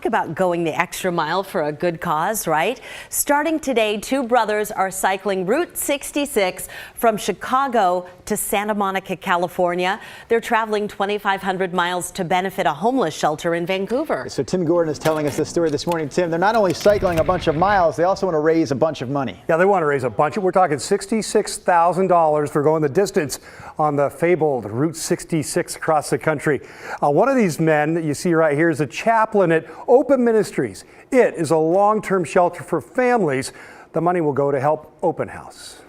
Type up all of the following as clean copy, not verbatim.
About going the extra mile for a good cause, right? Starting today, two brothers are cycling Route 66 from Chicago to Santa Monica, California. They're traveling 2,500 miles to benefit a homeless shelter in Vancouver. So Tim Gordon is telling us this story this morning. Tim, they're not only cycling a bunch of miles, they also want to raise a bunch of money. Yeah, they want to raise a bunch. We're talking $66,000 for going the distance on the fabled Route 66 across the country. One of these men that you see right here is a chaplain at Open Ministries. It is a long-term shelter for families. The money will go to help Open House.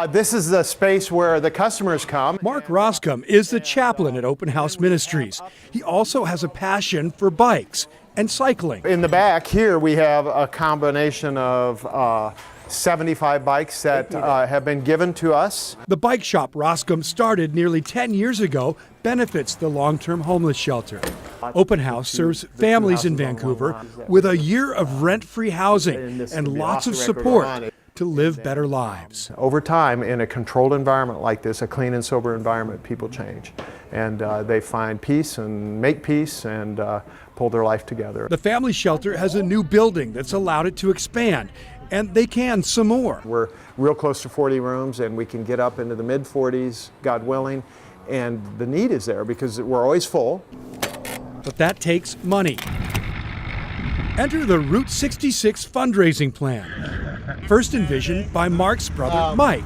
This is the space where the customers come. Mark Roskam is the chaplain at Open House Ministries. He also has a passion for bikes and cycling. In the back here, we have a combination of 75 bikes that have been given to us. The bike shop Roskam started nearly 10 years ago benefits the long-term homeless shelter. Open House serves families in Vancouver with a year of rent-free housing and lots of support to live better lives. Over time, in a controlled environment like this, a clean and sober environment, people change. And they find peace and make peace and pull their life together. The family shelter has a new building that's allowed it to expand, and they can some more. We're real close to 40 rooms, and we can get up into the mid-40s, God willing, and the need is there because we're always full. But that takes money. Enter the Route 66 fundraising plan, first envisioned by Mark's brother, Mike.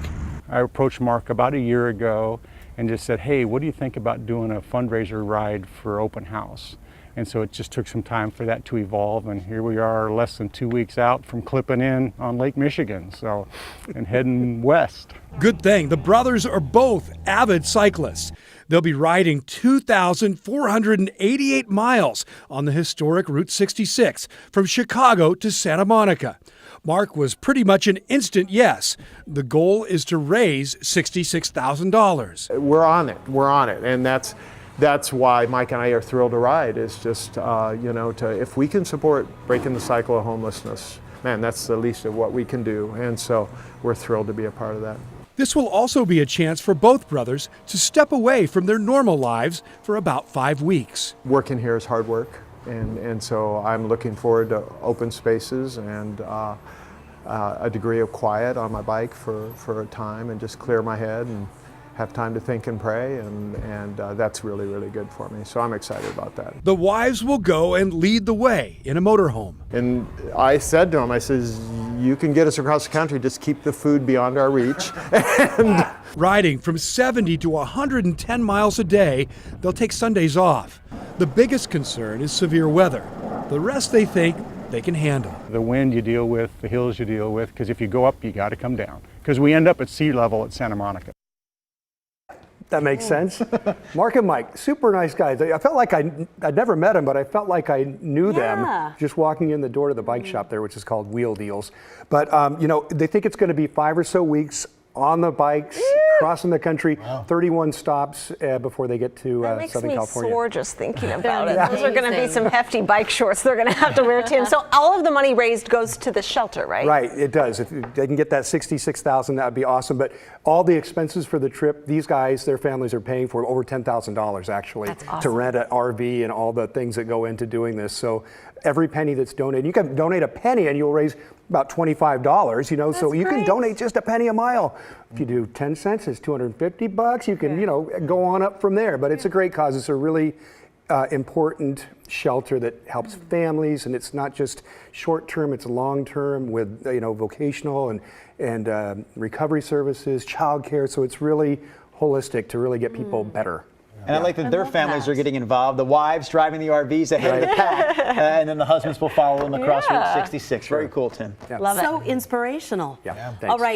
I approached Mark about a year ago and just said, hey, what do you think about doing a fundraiser ride for Open House? And so it just took some time for that to evolve, and here we are less than 2 weeks out from clipping in on Lake Michigan, and heading west. Good thing the brothers are both avid cyclists. They'll be riding 2,488 miles on the historic Route 66 from Chicago to Santa Monica. Mark was pretty much an instant yes. The goal is to raise $66,000. We're on it, and that's why Mike and I are thrilled to ride. Is just if we can support breaking the cycle of homelessness, man, that's the least of what we can do, and so we're thrilled to be a part of that. This will also be a chance for both brothers to step away from their normal lives for about 5 weeks. Working here is hard work, and so I'm looking forward to open spaces and a degree of quiet on my bike for a time and just clear my head and have time to think and pray, and that's really, really good for me. So I'm excited about that. The wives will go and lead the way in a motorhome. And I said to him, I says, you can get us across the country, just keep the food beyond our reach. And riding from 70 to 110 miles a day, they'll take Sundays off. The biggest concern is severe weather. The rest they think they can handle. The wind you deal with, the hills you deal with, because if you go up, you got to come down. Because we end up at sea level at Santa Monica. That makes sense. Mark and Mike, super nice guys. I felt like I'd never met them, but I felt like I knew them just walking in the door to the bike shop there, which is called Wheel Deals. But, they think it's going to be 5 or so weeks on the bikes, crossing the country, 31 stops before they get to Southern California. That makes me sore just thinking about it. Those are going to be some hefty bike shorts they're going to have to wear, Tim. So all of the money raised goes to the shelter, right? Right, it does. If they can get that $66,000, that would be awesome. But all the expenses for the trip, these guys, their families are paying for over $10,000 actually. That's awesome. To rent an RV and all the things that go into doing this. So every penny that's donated, you can donate a penny and you'll raise about $25, so you can donate just a penny a mile. If you do 10 cents, it's $250. You can, go on up from there. But it's a great cause. It's a really important shelter that helps families, and it's not just short-term, it's long-term with, vocational and recovery services, childcare. So it's really holistic to really get people better. And I like that their families are getting involved. The wives driving the RVs ahead of the pack, and then the husbands will follow them across Route 66. Very cool, Tim. Love it. So inspirational. Yeah, thanks. All right.